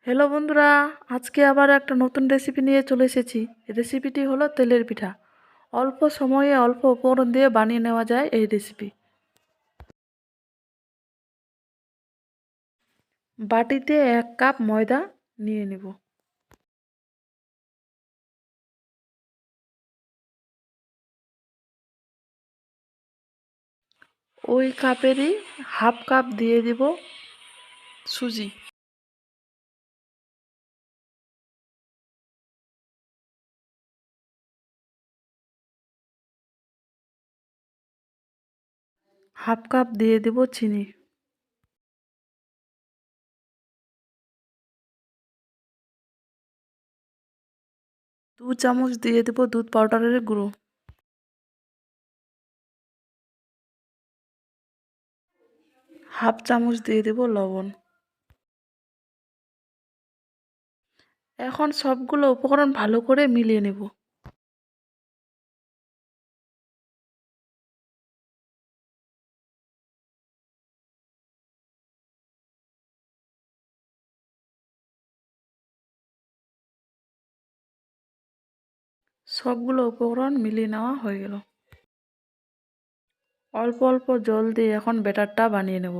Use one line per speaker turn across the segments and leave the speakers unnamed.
Hello বন্ধুরা, আজকে আবার একটা নতুন রেসিপি নিয়ে চলে এসেছি। রেসিপিটি হলো তেলের পিঠা। অল্প সময়ে অল্প উপকরণ দিয়ে বানিয়ে নেওয়া যায় এই রেসিপি। বাটিতে 1 কাপ ময়দা নিয়ে নেব। ওই কাপেরই হাফ কাপ দিয়ে দেব সুজি। হাফ কাপ দিয়ে দেব চিনি। 2 চামচ দিয়ে দেব দুধ পাউডারের গুঁড়ো। হাফ চামচ দিয়ে দেব লবণ। এখন সবগুলো উপকরণ ভালো করে মিলিয়ে নেব। সবগুলো উপকরণ মিলিয়ে নেওয়া হয়ে গেল। অল্প অল্প জল দিয়ে এখন ব্যাটারটা বানিয়ে নেব।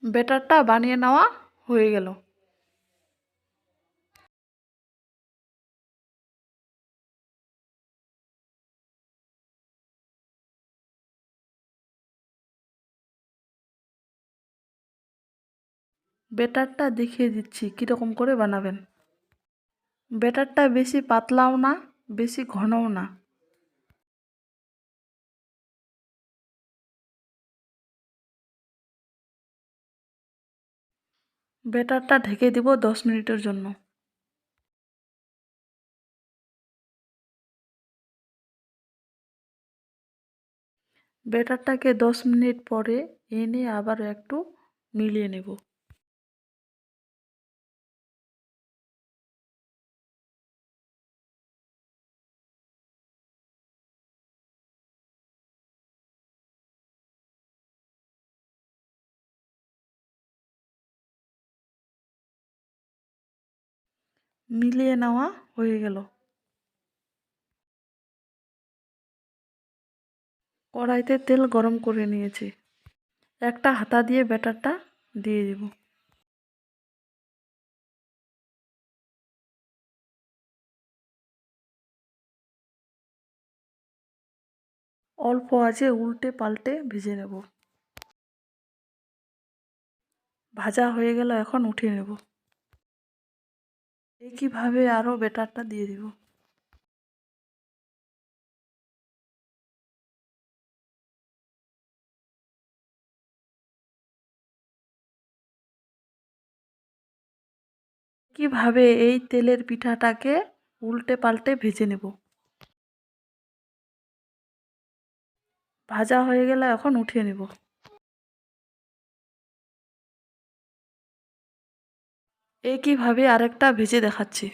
ব্যাটারটা বানিয়ে নেওয়া হয়ে গেল। ব্যাটারটা দেখিয়ে দিচ্ছি কীরকম করে বানাবেন। ব্যাটারটা বেশি পাতলাও না, বেশি ঘনও না। ব্যাটারটা ঢেকে দিব 10 মিনিটের জন্য। ব্যাটারটাকে 10 মিনিট পরে এনে আবার একটু মিলিয়ে নেব। মিলিয়ে নেওয়া হয়ে গেল। কড়াইতে তেল গরম করে নিয়েছি। একটা হাতা দিয়ে ব্যাটারটা দিয়ে দেব। অল্প আঁচে উল্টে পাল্টে ভেজে নেব। ভাজা হয়ে গেল, এখন উঠিয়ে নেব। একইভাবে আরও ব্যাটারটা দিয়ে দেব। কিভাবে এই তেলের পিঠাটাকে উল্টে পাল্টে ভেজে নেব। ভাজা হয়ে গেলে এখন উঠিয়ে নেব। একইভাবে আরেকটা ভেজে দেখাচ্ছি।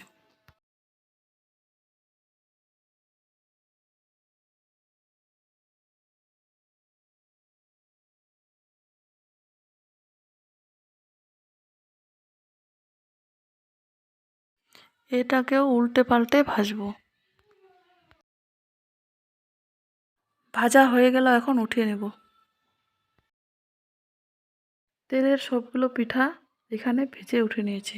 এটাকেও উল্টে পাল্টে ভাজবো। ভাজা হয়ে গেল, এখন উঠিয়ে নেব। তেলের সবগুলো পিঠা এখানে ভেজে উঠে নিয়েছি।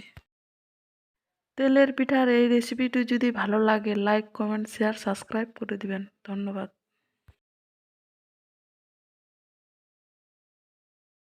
তেলের পিঠার এই রেসিপিটি যদি ভালো লাগে লাইক, কমেন্ট, শেয়ার, সাবস্ক্রাইব করে দিবেন। ধন্যবাদ।